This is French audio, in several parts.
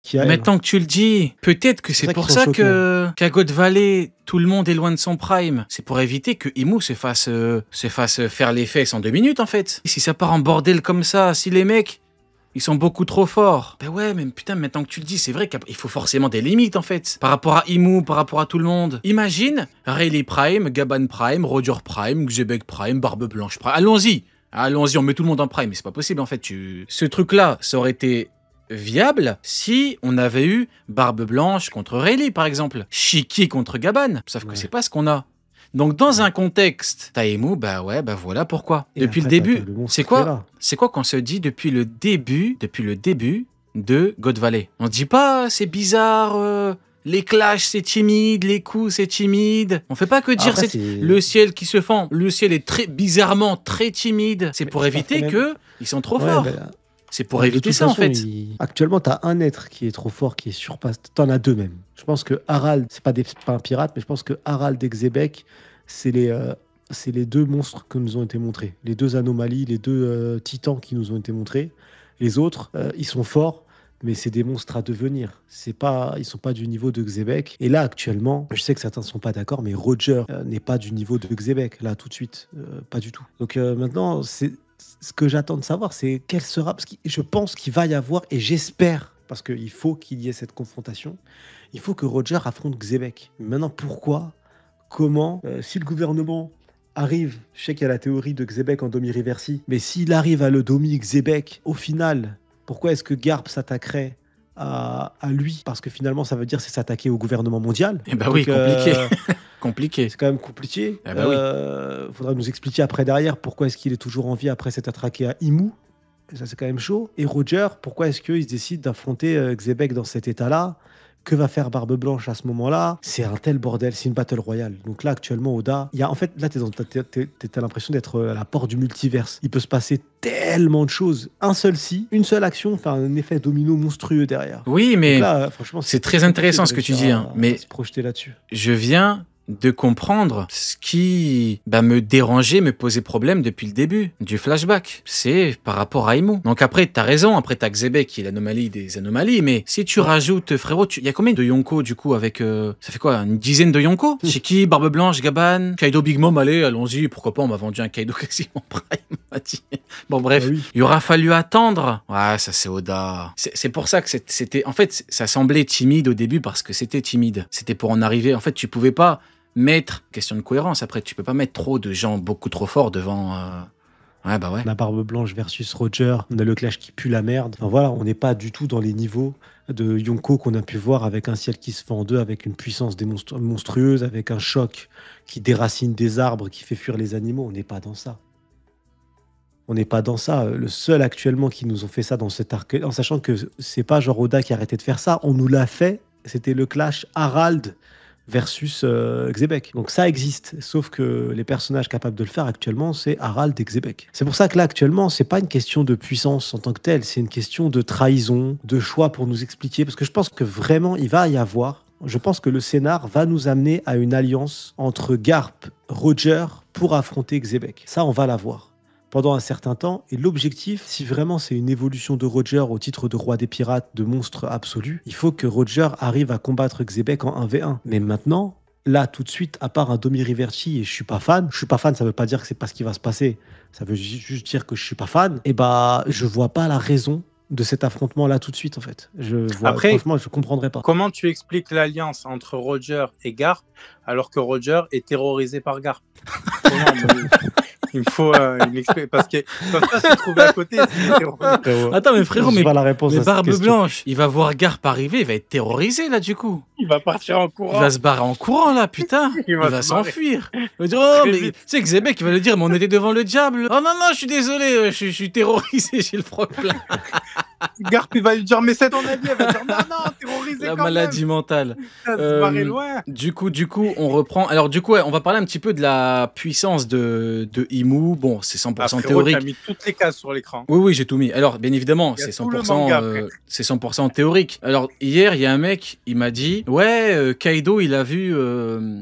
qui a elle. Maintenant que tu le dis, peut-être que c'est ça pour qu'ils sont ça choqués, que qu'à God Valley, tout le monde est loin de son prime. C'est pour éviter que Imu se fasse faire les fesses en 2 minutes, en fait. Si ça part en bordel comme ça, si les mecs, ils sont beaucoup trop forts. Ben ouais, mais putain, maintenant que tu le dis, c'est vrai qu'il faut forcément des limites, en fait. Par rapport à Imu, par rapport à tout le monde. Imagine Rayleigh Prime, Gaban Prime, Roger Prime, Xebec Prime, Barbe Blanche Prime. Allons-y, on met tout le monde en prime. Mais c'est pas possible, en fait. Ce truc-là, ça aurait été viable si on avait eu Barbe Blanche contre Rayleigh, par exemple. Shiki contre Gaban. Sauf que c'est pas ce qu'on a. Donc, dans un contexte, Taemu, bah voilà pourquoi. Et depuis le après, début, t'as le monstre c'est qui est là. quoi C'est quoi qu'on se dit depuis le début de God Valley? On dit pas, c'est bizarre, les clashs c'est timide, les coups c'est timide. On fait pas que dire Après, c'est c'est- le ciel qui se fend. Le ciel est très bizarrement très timide. C'est pour je pense éviter quand même- que ils sont trop Ouais, forts. mais- C'est pour de éviter toute ça en façon, fait. Actuellement, t'as un être qui est trop fort, qui est surpassé. T'en as deux même. Je pense que Harald, c'est pas un pirate, mais je pense que Harald et Xebec, c'est les deux monstres que nous ont été montrés. Les deux anomalies, les deux titans qui nous ont été montrés. Les autres, ils sont forts, mais c'est des monstres à devenir. Ils sont pas du niveau de Xebec. Et là, actuellement, je sais que certains ne sont pas d'accord, mais Roger n'est pas du niveau de Xebec, là, tout de suite. Pas du tout. Donc maintenant, ce que j'attends de savoir, c'est quel sera... Parce que je pense qu'il va y avoir, et j'espère, parce qu'il faut qu'il y ait cette confrontation, il faut que Roger affronte Xebec. Maintenant, pourquoi? Comment? Si le gouvernement arrive, je sais qu'il y a la théorie de Xebec en Domi-Reversi, mais s'il arrive à le Domi Xebec, au final, pourquoi est-ce que Garp s'attaquerait à lui? Parce que finalement, ça veut dire c'est s'attaquer au gouvernement mondial. Eh bah oui, Donc, compliqué. Compliqué. c'est quand même compliqué. Ah bah oui. Faudra nous expliquer après derrière pourquoi est-ce qu'il est toujours en vie après s'être attraqué à Imu. Et ça, c'est quand même chaud. Et Roger, pourquoi est-ce qu'il se décide d'affronter Xebec dans cet état-là? Que va faire Barbe Blanche à ce moment-là? C'est un tel bordel, c'est une battle royale. Donc là, actuellement, Oda, en fait, là, t'as l'impression d'être à la porte du multiverse. Il peut se passer tellement de choses. Un seul si, une seule action fait un effet domino monstrueux derrière. Oui, mais Donc là, franchement, c'est très intéressant ce que tu dis, hein, mais à se projeter là-dessus. je viens de comprendre ce qui me dérangeait, me posait problème depuis le début du flashback. C'est par rapport à Imu. Donc après, t'as raison, après t'as Xebec qui est l'anomalie des anomalies, mais si tu rajoutes, frérot, il y a combien de Yonko du coup avec... ça fait quoi, une dizaine de Yonko? Shiki, Barbe Blanche, Gaban, Kaido Big Mom, allons-y, pourquoi pas, on m'a vendu un Kaido quasiment prime, m'a dit. Bon bref, Ah oui. il aura fallu attendre. Ouais, ça c'est Oda. C'est pour ça que c'était... En fait, ça semblait timide au début parce que c'était timide. C'était pour en arriver... En fait, tu pouvais pas mettre, question de cohérence, après tu peux pas mettre trop de gens beaucoup trop forts devant... Ouais, bah ouais. On a Barbe Blanche versus Roger, on a le clash qui pue la merde. Enfin voilà, on n'est pas du tout dans les niveaux de Yonko qu'on a pu voir avec un ciel qui se fait en deux, avec une puissance monstrueuse, avec un choc qui déracine des arbres, qui fait fuir les animaux. On n'est pas dans ça. On n'est pas dans ça. Le seul actuellement qui nous ont fait ça dans cet arc, en sachant que c'est pas genre Oda qui a arrêté de faire ça, on nous l'a fait. C'était le clash Harald versus Xebec. Donc ça existe, sauf que les personnages capables de le faire actuellement, c'est Harald et Xebec. C'est pour ça que là, actuellement, c'est pas une question de puissance en tant que telle, c'est une question de trahison, de choix pour nous expliquer, parce que je pense que vraiment, il va y avoir, je pense que le scénar va nous amener à une alliance entre Garp, Roger, pour affronter Xebec. Ça, on va l'avoir pendant un certain temps, et l'objectif, si vraiment c'est une évolution de Roger au titre de roi des pirates, de monstre absolu, il faut que Roger arrive à combattre Xebec en 1v1. Mais maintenant, là, tout de suite, à part un Domi-Reversi, et je suis pas fan, ça veut pas dire que c'est pas ce qui va se passer, ça veut juste dire que je suis pas fan, et bah, je vois pas la raison de cet affrontement-là tout de suite, en fait. Après, franchement, je comprendrais pas. Comment tu expliques l'alliance entre Roger et Garp alors que Roger est terrorisé par Garp? Il me faut une explication parce que comme ça, se trouver à côté. Attends, mais frérot, J'ai pas la réponse à cette Barbe question. Blanche, il va voir Garp arriver, il va être terrorisé là du coup. Il va partir en Il courant. va se barrer en courant là, putain. Il va se barrer. s'enfuir. Il va dire, oh, Très mais vite. tu sais que Xebec, il va le dire, mais on était devant le diable. Oh non, non, je suis désolé, je suis terrorisé, j'ai le froc plein. Garp, il va lui dire, mais c'est ton avis. Elle va dire, non, non, terrorisé La quand maladie mentale. même. Ça se barrer loin. Du coup, on reprend. Alors, du coup, ouais, on va parler un petit peu de la puissance de Imu. Bon, c'est 100% Ah, frérot, théorique. t'as mis toutes les cases sur l'écran. Oui, oui, j'ai tout mis. Alors, bien évidemment, Il y a c'est tout le 100%, manga, après. c'est 100% théorique. Alors, hier, il y a un mec, il m'a dit, ouais, Kaido, il a vu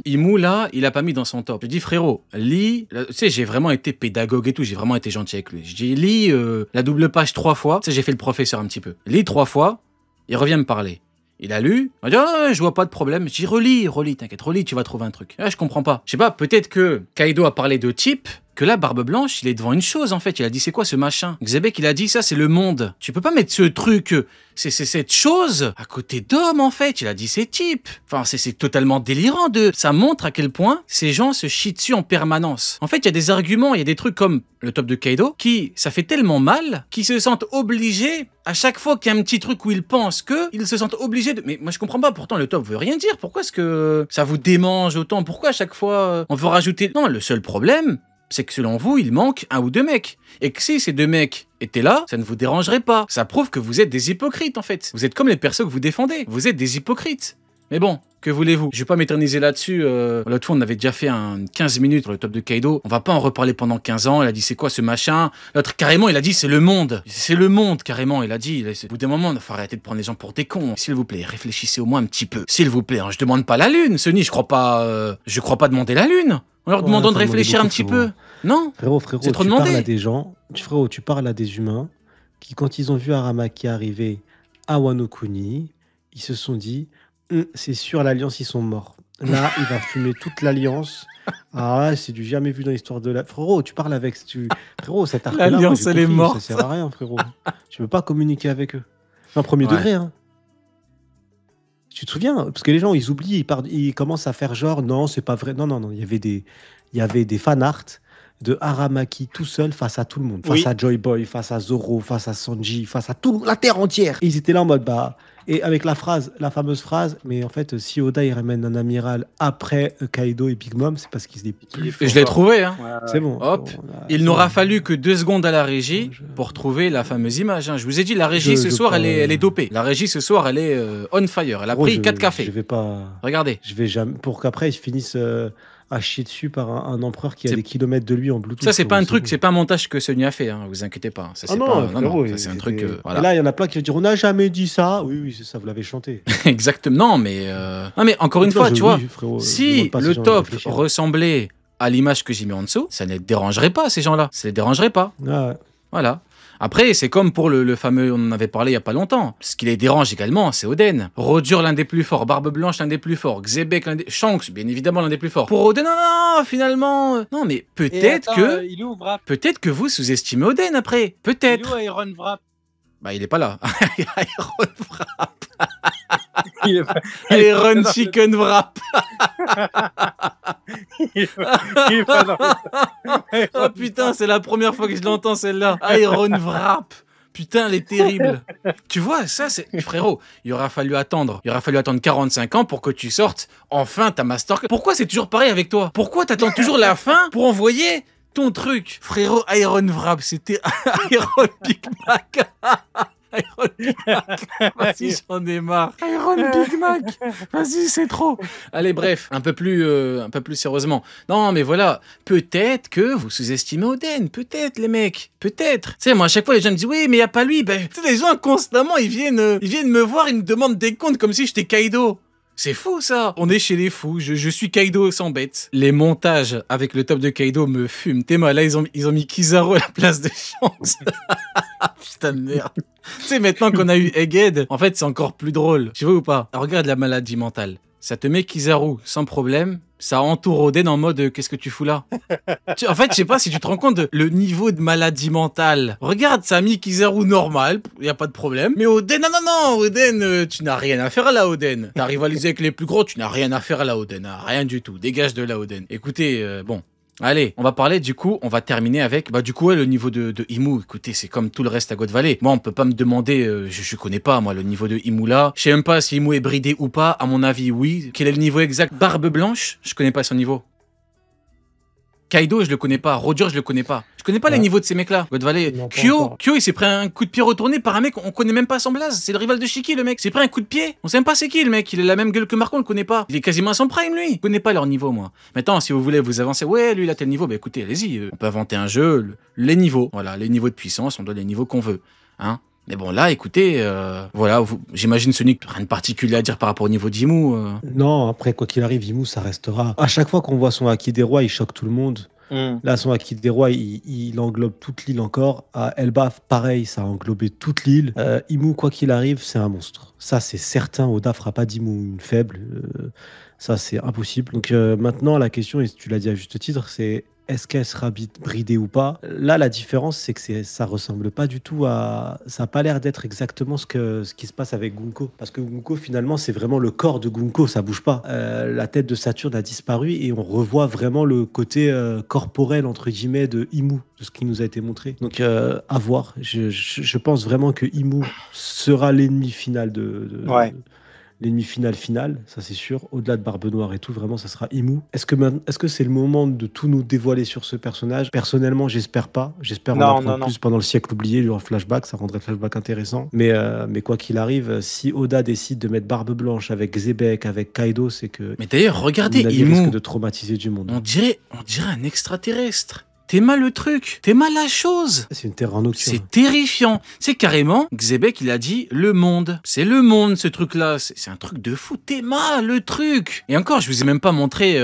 Imu, là, il a pas mis dans son top. Je dis, frérot, lis, tu sais, j'ai vraiment été pédagogue et tout, j'ai vraiment été gentil avec lui. Je dis, lis la double page 3 fois. Tu sais, j'ai fait le professeur un petit peu. Lis 3 fois. Il revient me parler. Il a lu, il m'a dit ah, je vois pas de problème. Je dis relis, t'inquiète, relis, tu vas trouver un truc. Ah, je comprends pas. Je sais pas, peut-être que Kaido a parlé de type, que là, Barbe Blanche, il est devant une chose en fait. Il a dit c'est quoi ce machin? Xebec, il a dit ça, c'est le monde. Tu peux pas mettre ce truc, c'est cette chose à côté d'homme en fait. Il a dit c'est type. Enfin, c'est totalement délirant de. Ça montre à quel point ces gens se chient dessus en permanence. En fait, il y a des arguments, il y a des trucs comme le top de Kaido qui, ça fait tellement mal qu'ils se sentent obligés à chaque fois qu'il y a un petit truc où ils pensent que ils se sentent obligés de. Mais moi je comprends pas. Pourtant le top veut rien dire. Pourquoi est-ce que ça vous démange autant? Pourquoi à chaque fois on veut rajouter? Non, le seul problème, c'est que selon vous, il manque 1 ou 2 mecs. Et que si ces 2 mecs étaient là, ça ne vous dérangerait pas. Ça prouve que vous êtes des hypocrites, en fait. Vous êtes comme les persos que vous défendez. Vous êtes des hypocrites. Mais bon, que voulez-vous? Je vais pas m'éterniser là-dessus. L'autre fois, on avait déjà fait 15 minutes sur le top de Kaido. On va pas en reparler pendant 15 ans. Il a dit, c'est quoi ce machin? L'autre, carrément, il a dit, c'est le monde. C'est le monde, carrément. Il a dit, au bout d'un moment, il faut arrêter de prendre les gens pour des cons. S'il vous plaît, réfléchissez au moins un petit peu. S'il vous plaît, hein, je demande pas la lune. Sony, je crois pas demander la lune. En leur demandant de réfléchir un petit peu. Non, frérot, c'est trop tu demandé. parles à des gens, frérot, tu parles à des humains qui, quand ils ont vu Aramaki arriver à Wano Kuni, ils se sont dit, c'est sûr, l'Alliance, ils sont morts. Là, il va fumer toute l'Alliance. Ah, c'est du jamais vu dans l'histoire de la... Frérot, tu parles avec... Frérot, cet arc-là, l'Alliance, elle est morte. Ça sert à rien, frérot. Tu peux pas communiquer avec eux. Un premier degré, hein. Tu te souviens? Parce que les gens, ils oublient, ils commencent à faire genre, non, c'est pas vrai. Non. Il y avait des fan art de Aramaki tout seul face à tout le monde. Face à Joy Boy, face à Zoro, face à Sanji, face à toute la terre entière. Et ils étaient là en mode, bah... Et avec la fameuse phrase, mais en fait, si Oda, il ramène un amiral après Kaido et Big Mom, c'est parce qu'il est plus fort. Je l'ai trouvé, hein. Ouais. C'est bon. Hop. Il n'aura fallu que 2 secondes à la régie pour trouver la fameuse image. Hein. Je vous ai dit, la régie ce soir, elle est dopée. La régie ce soir, elle est on fire. Elle a pris 4 cafés. Je vais pas... Regardez. Je vais jamais... Pour qu'après, ils finissent à chier dessus par un empereur qui a des kilomètres de lui en Bluetooth. Ça, c'est pas un truc, c'est pas un montage que Sony a fait, hein. Vous inquiétez pas. Ça, c'est non, ça, c'est un truc. Voilà. Et là, il y en a plein qui vont dire, on n'a jamais dit ça. Oui, c'est ça, vous l'avez chanté. Exactement, mais non, mais encore une fois, tu vois, si le top ressemblait à l'image que j'ai mis en dessous, ça ne les dérangerait pas, ces gens-là. Ça ne les dérangerait pas. Ouais. Voilà. Après, c'est comme pour le fameux, on en avait parlé il y a pas longtemps. Ce qui les dérange également, c'est Oden. Roger, l'un des plus forts. Barbe Blanche, l'un des plus forts. Xebec, l'un des... Shanks, bien évidemment, l'un des plus forts. Pour Oden, non, finalement... Non, mais peut-être que vous sous-estimez Oden, après. Peut-être. Il est où Iron Wrap? Bah, il est pas là. Iron Wrap. Iron Chicken Wrap. il est pas dans le... Oh putain, c'est la première fois que je l'entends celle-là. Iron Wrap. Putain, elle est terrible. Tu vois, ça, c'est... Frérot, il aura fallu attendre 45 ans pour que tu sortes enfin ta masterclass. Pourquoi c'est toujours pareil avec toi? Pourquoi t'attends toujours la fin pour envoyer ton truc? Frérot, Iron Wrap, c'était Iron Big Mac. Iron Big Mac. Vas-y, j'en ai marre. Iron Big Mac. Vas-y, c'est trop. Allez, bref, un peu plus sérieusement. Non, mais voilà, peut-être que vous sous-estimez Oden. Peut-être, les mecs. Peut-être. Tu sais, moi, à chaque fois, les gens me disent, oui, mais y a pas lui. Ben, tu sais, les gens, constamment, ils viennent me voir, ils me demandent des comptes comme si j'étais Kaido. C'est fou ça. On est chez les fous. Je suis Kaido sans bête. Les montages avec le top de Kaido me fument. T'es mal. Là, ils ont mis Kizaru à la place de Shanks. Putain de merde. Tu sais, maintenant qu'on a eu Egghead, en fait, c'est encore plus drôle. Tu vois ou pas? Regarde la maladie mentale. Ça te met Kizaru sans problème. Ça entoure Oden en mode qu'est-ce que tu fous là? En fait, je sais pas si tu te rends compte de le niveau de maladie mentale. Regarde, ça a mis Kizaru normal, y a pas de problème. Mais Oden, non, Oden, tu n'as rien à faire là, Oden. T'as rivalisé avec les plus gros, tu n'as rien à faire là, Oden. Rien du tout. Dégage de là, Oden. Écoutez, bon. Allez, on va parler du coup, on va terminer avec le niveau de Imu. Écoutez, c'est comme tout le reste à God Valley. Moi, on peut pas me demander, je connais pas moi le niveau de Imu là. Je sais même pas si Imu est bridé ou pas. À mon avis, oui. Quel est le niveau exact? Barbe Blanche, je connais pas son niveau. Kaido, je le connais pas. Roger, je le connais pas. Je connais pas les niveaux de ces mecs-là. God Valley. Kyo, il s'est pris un coup de pied retourné par un mec, on connaît même pas son blaze. C'est le rival de Shiki, le mec. Il s'est pris un coup de pied. On sait même pas c'est qui, le mec. Il a la même gueule que Marco, on le connaît pas. Il est quasiment à son prime, lui. Je connais pas leur niveau, moi. Maintenant, si vous voulez vous avancer, ouais, lui, il a tel niveau, bah écoutez, allez-y. On peut inventer un jeu, les niveaux. Voilà, les niveaux de puissance, on donne les niveaux qu'on veut. Hein? Mais bon, là, écoutez, voilà, j'imagine Sonic, rien de particulier à dire par rapport au niveau d'Imu. Non, après, quoi qu'il arrive, Imu, ça restera. À chaque fois qu'on voit son Haki des rois, il choque tout le monde. Là, son acquis des rois, il englobe toute l'île encore. À Elbaf, pareil, ça a englobé toute l'île. Emu, quoi qu'il arrive, c'est un monstre. Ça, c'est certain. Oda fera pas d'Emu une faible. Ça, c'est impossible. Donc maintenant, la question, et tu l'as dit à juste titre, c'est est-ce qu'elle sera bridée ou pas? Là, la différence, c'est que ça ressemble pas du tout à. Ça n'a pas l'air d'être exactement ce qui se passe avec Gunko. Parce que Gunko, finalement, c'est vraiment le corps de Gunko, ça bouge pas. La tête de Saturne a disparu et on revoit vraiment le côté corporel, entre guillemets, de Imu, de ce qui nous a été montré. Donc, à voir. Je pense vraiment que Imu sera l'ennemi final Ouais. l'ennemi final, ça c'est sûr. Au-delà de Barbe Noire et tout, vraiment, ça sera Imu. Est-ce que c'est le moment de tout nous dévoiler sur ce personnage? Personnellement, j'espère pas. J'espère en Non, apprendre non, plus pendant le siècle oublié, lui en flashback, ça rendrait le flashback intéressant. Mais quoi qu'il arrive, si Oda décide de mettre Barbe Blanche avec Xebec, avec Kaido, c'est que, Mais d'ailleurs, à regardez mon avis, il risque Imu. de traumatiser du monde. On dirait un extraterrestre. T'es mal le truc. T'es mal la chose. C'est une terre en nocturne. C'est terrifiant. C'est carrément, Xebec, il a dit le monde. C'est le monde, ce truc-là. C'est un truc de fou. T'es mal le truc. Et encore, je vous ai même pas montré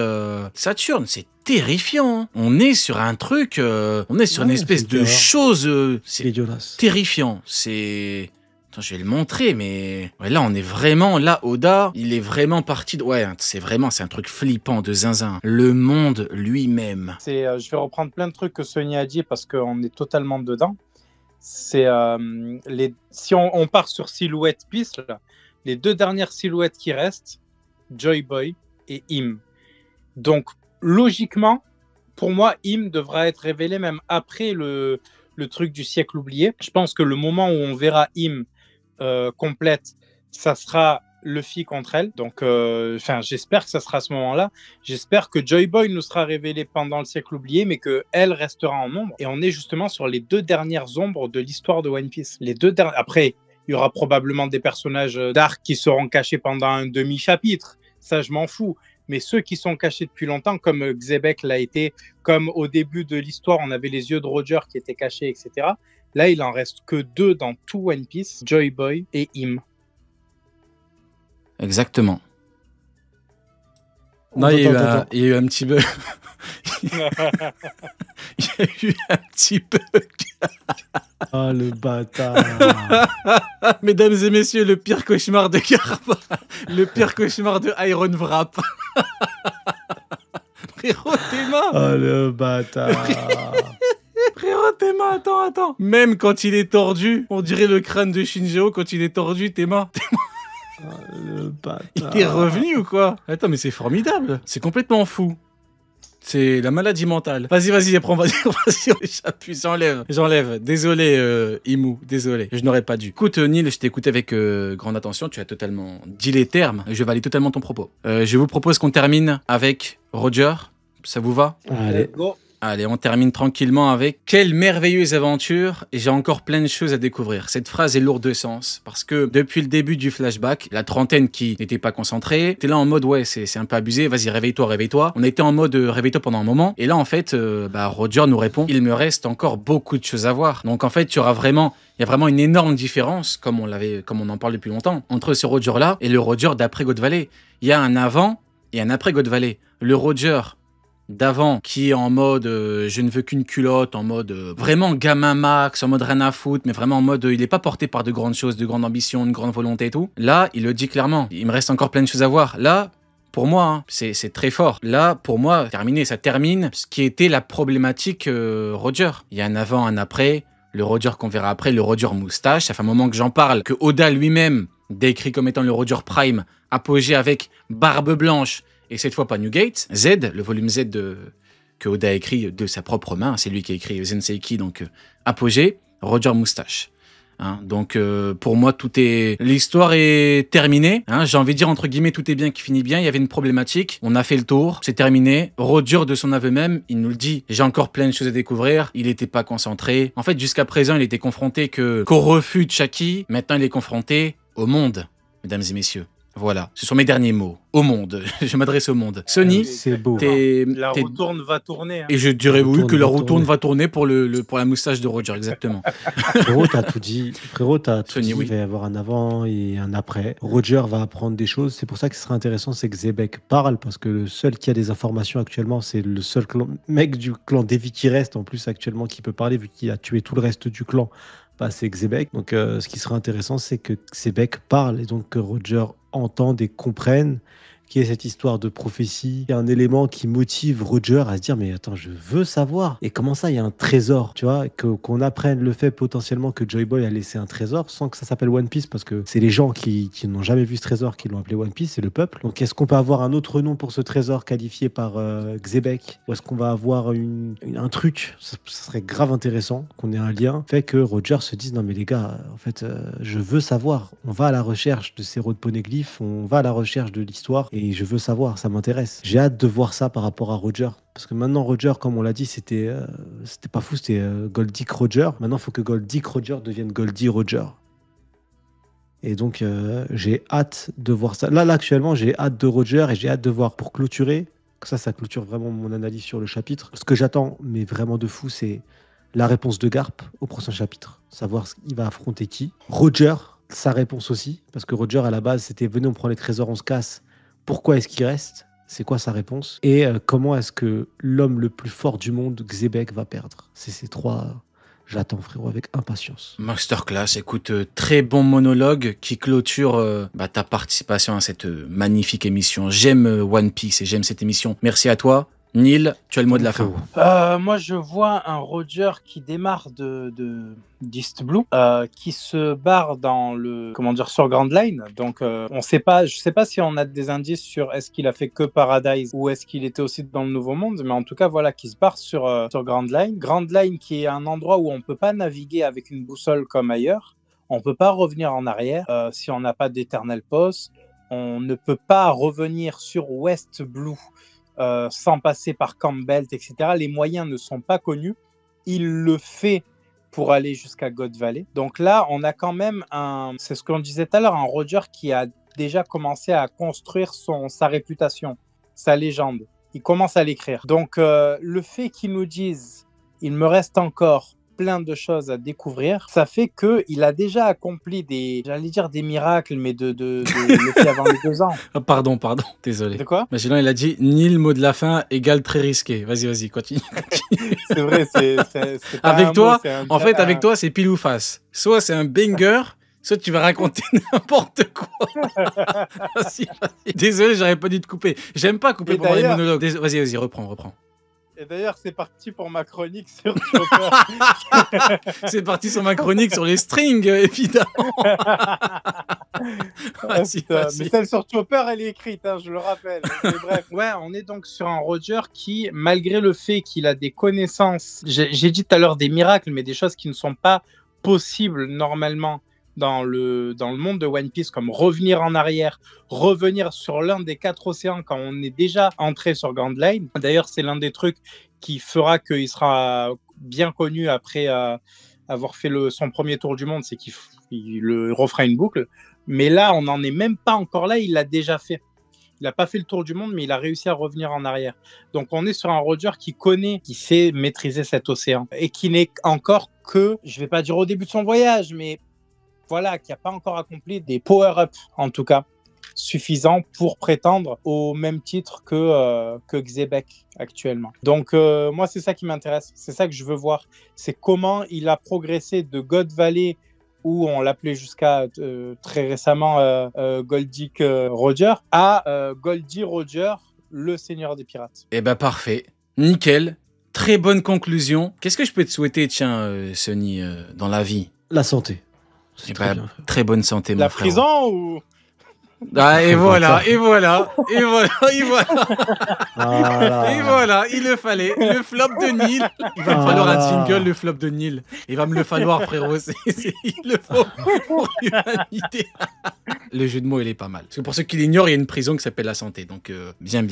Saturne. C'est terrifiant. On est sur un truc, on est sur une Ouais, espèce c'est de une chose. C'est C'est dégueulasse. terrifiant. C'est... Attends, je vais le montrer, mais... Ouais, là, on est vraiment... Là, Oda, il est vraiment parti de... Ouais, c'est un truc flippant de zinzin. Le monde lui-même. Je vais reprendre plein de trucs que Sonia a dit parce qu'on est totalement dedans. Si on part sur silhouette piste, là, les deux dernières silhouettes qui restent, Joy Boy et Im. Donc, logiquement, pour moi, Im devra être révélé même après le truc du siècle oublié. Je pense que le moment où on verra Im complète, ça sera Luffy contre elle. Donc, j'espère que ça sera à ce moment-là. J'espère que Joy Boy nous sera révélé pendant le siècle oublié, mais qu'elle restera en ombre. Et on est justement sur les deux dernières ombres de l'histoire de One Piece. Après, il y aura probablement des personnages d'arc qui seront cachés pendant un demi-chapitre. Ça, je m'en fous. Mais ceux qui sont cachés depuis longtemps, comme Xebec l'a été, comme au début de l'histoire, on avait les yeux de Roger qui étaient cachés, etc. Là, il en reste que deux dans tout One Piece, Joy Boy et Im. Exactement. Non, il y a eu un petit bug. Il y a eu un petit bug. Ah, le bâtard. Mesdames et messieurs, le pire cauchemar de Garba. Le pire cauchemar de Iron Wrap. Frérot, Théma. Ah, le bâtard. Frérot, Théma, attends. Même quand il est tordu, on dirait le crâne de Shinjiro quand il est tordu, Théma. Ah, le bâtard. Il est revenu ou quoi? Attends, mais c'est formidable. C'est complètement fou. C'est la maladie mentale. Vas-y, apprends, vas-y, j'appuie, j'enlève. Désolé, Imu, désolé. Je n'aurais pas dû. Écoute, Neil, je t'ai écouté avec grande attention. Tu as totalement dit les termes. Je valide totalement ton propos. Je vous propose qu'on termine avec Roger. Ça vous va? Allez. Go. Allez, on termine tranquillement avec « Quelle merveilleuse aventure et j'ai encore plein de choses à découvrir ». Cette phrase est lourde de sens parce que depuis le début du flashback, la trentaine qui n'était pas concentrée, t'es là en mode « Ouais, c'est un peu abusé, vas-y, réveille-toi ». On était en mode « Réveille-toi » pendant un moment et là, en fait, Roger nous répond « Il me reste encore beaucoup de choses à voir ». Donc, en fait, il y a vraiment une énorme différence, comme on en parle depuis longtemps, entre ce Roger-là et le Roger d'après God Valley. Il y a un avant et un après God Valley. Le Roger d'avant qui est en mode je ne veux qu'une culotte, en mode vraiment gamin max, en mode rien à foutre, mais vraiment en mode il est pas porté par de grandes choses, de grandes ambitions, une grande volonté et tout. Là, il le dit clairement, il me reste encore plein de choses à voir. Là, pour moi, hein, c'est très fort. Là, pour moi, ça termine ce qui était la problématique Roger. Il y a un avant, un après, le Roger qu'on verra après, le Roger moustache. Ça fait un moment que j'en parle, que Oda lui-même décrit comme étant le Roger Prime, apogée avec barbe blanche, et cette fois pas Newgate, Z, le volume Z que Oda a écrit de sa propre main, c'est lui qui a écrit Zenseiki, donc apogée, Roger moustache. Hein, donc pour moi l'histoire est terminée. Hein, j'ai envie de dire entre guillemets tout est bien qui finit bien. Il y avait une problématique, on a fait le tour, c'est terminé. Roger de son aveu même, il nous le dit. J'ai encore plein de choses à découvrir. Il n'était pas concentré. En fait jusqu'à présent il était confronté qu'au refus de Shaki. Maintenant il est confronté au monde, mesdames et messieurs. Voilà, ce sont mes derniers mots. Au monde, je m'adresse au monde. Sony, C'est beau. La roue tourne, va tourner. Hein. Et je dirais La roue oui, tourne, que la va roue tourne tourner. va tourner pour, pour la moustache de Roger, exactement. Frérot, t'as tout dit. Frérot, t'as tout Sony, dit. oui. Il va y avoir un avant et un après. Roger va apprendre des choses. C'est pour ça que ce serait intéressant, c'est que Zebek parle, parce que le seul qui a des informations actuellement, c'est le seul mec du clan Devi qui reste, en plus, actuellement, qui peut parler, vu qu'il a tué tout le reste du clan. Bah, c'est Xebec. Donc, ce qui serait intéressant, c'est que Xebec parle et donc que Roger entende et comprenne qu'il y ait cette histoire de prophétie. Il y a un élément qui motive Roger à se dire mais attends, je veux savoir. Et comment ça, il y a un trésor, tu vois, qu'on apprenne le fait potentiellement que Joy Boy a laissé un trésor sans que ça s'appelle One Piece, parce que c'est les gens qui n'ont jamais vu ce trésor qui l'ont appelé One Piece, c'est le peuple. Donc est-ce qu'on peut avoir un autre nom pour ce trésor qualifié par Xebec, ou est-ce qu'on va avoir un truc, ça serait grave intéressant qu'on ait un lien, fait que Roger se dise non mais les gars, en fait, je veux savoir, on va à la recherche de ces poneglyphes, on va à la recherche de l'histoire, et je veux savoir, ça m'intéresse. J'ai hâte de voir ça par rapport à Roger. Parce que maintenant, Roger, comme on l'a dit, c'était pas fou, c'était Goldick Roger. Maintenant, il faut que Goldick Roger devienne Goldie Roger. Et donc, j'ai hâte de voir ça. Là, actuellement, j'ai hâte de Roger et j'ai hâte de voir, pour clôturer, que ça clôture vraiment mon analyse sur le chapitre. Ce que j'attends, mais vraiment de fou, c'est la réponse de Garp au prochain chapitre. Savoir il va affronter qui. Roger, sa réponse aussi. Parce que Roger, à la base, c'était venez, on prend les trésors, on se casse. Pourquoi est-ce qu'il reste? C'est quoi sa réponse? Et comment est-ce que l'homme le plus fort du monde, Xebec, va perdre? C'est ces trois. J'attends, frérot, avec impatience. Masterclass, écoute, très bon monologue qui clôture ta participation à cette magnifique émission. J'aime One Piece et j'aime cette émission. Merci à toi. Neil, tu as le mot de la fin. Moi, je vois un Roger qui démarre d'East Blue, qui se barre dans sur Grand Line. Donc, je sais pas si on a des indices sur est-ce qu'il a fait que Paradise ou est-ce qu'il était aussi dans le Nouveau Monde, mais en tout cas, voilà, qui se barre sur Grand Line. Grand Line qui est un endroit où on peut pas naviguer avec une boussole comme ailleurs. On peut pas revenir en arrière si on n'a pas d'Eternal Post. On ne peut pas revenir sur West Blue sans passer par Campbell, etc. Les moyens ne sont pas connus. Il le fait pour aller jusqu'à God Valley. Donc là, on a quand même c'est ce qu'on disait tout à l'heure, un Roger qui a déjà commencé à construire sa réputation, sa légende. Il commence à l'écrire. Donc le fait qu'ils nous disent « il me reste encore plein de choses à découvrir », ça fait qu'il a déjà accompli des miracles, mais le fait avant les 2 ans. Ah, pardon, désolé. De quoi? Mais sinon, il a dit Neil, mot de la fin, égale très risqué. Vas-y, continue. C'est vrai, c'est pas avec un toi, mot, c'est un- en fait, avec toi, c'est pile ou face. Soit c'est un banger, soit tu vas raconter n'importe quoi. Vas-y. Désolé, j'aurais pas dû te couper. J'aime pas couper Et pendant les d'ailleurs- monologues. Vas-y, reprends. Et d'ailleurs, c'est parti pour ma chronique sur Chopper. C'est parti sur ma chronique sur les strings, évidemment. Vas-y. Mais celle sur Chopper, elle est écrite, hein, je le rappelle. Mais bref, ouais, on est donc sur un Roger qui, malgré le fait qu'il a des connaissances, j'ai dit tout à l'heure des miracles, mais des choses qui ne sont pas possibles normalement dans le monde de One Piece, comme revenir en arrière, revenir sur l'un des 4 océans quand on est déjà entré sur Grand Line. D'ailleurs, c'est l'un des trucs qui fera qu'il sera bien connu après avoir fait son premier tour du monde, c'est qu'il le refera une boucle. Mais là, on n'en est même pas encore là, il l'a déjà fait. Il n'a pas fait le tour du monde, mais il a réussi à revenir en arrière. Donc, on est sur un Roger qui connaît, qui sait maîtriser cet océan et qui n'est encore que, je ne vais pas dire au début de son voyage, mais voilà, qui n'a pas encore accompli des power-ups, en tout cas, suffisants pour prétendre au même titre que Xebec actuellement. Donc, moi, c'est ça qui m'intéresse. C'est ça que je veux voir. C'est comment il a progressé de God Valley, où on l'appelait jusqu'à très récemment Goldick Roger, à Goldie Roger, le seigneur des pirates. Eh ben, parfait. Nickel. Très bonne conclusion. Qu'est-ce que je peux te souhaiter, tiens, Sony, dans la vie? La santé. Eh ben, très bonne santé, mon La frère. prison ou... Ah, et voilà. Et voilà, il le fallait. Le flop de Neil. Il va me falloir un jingle, le flop de Neil. Il va me le falloir, frérot. Il le faut pour l'humanité. Le jeu de mots, il est pas mal. Parce que pour ceux qui l'ignorent, il y a une prison qui s'appelle la santé. Donc, bien.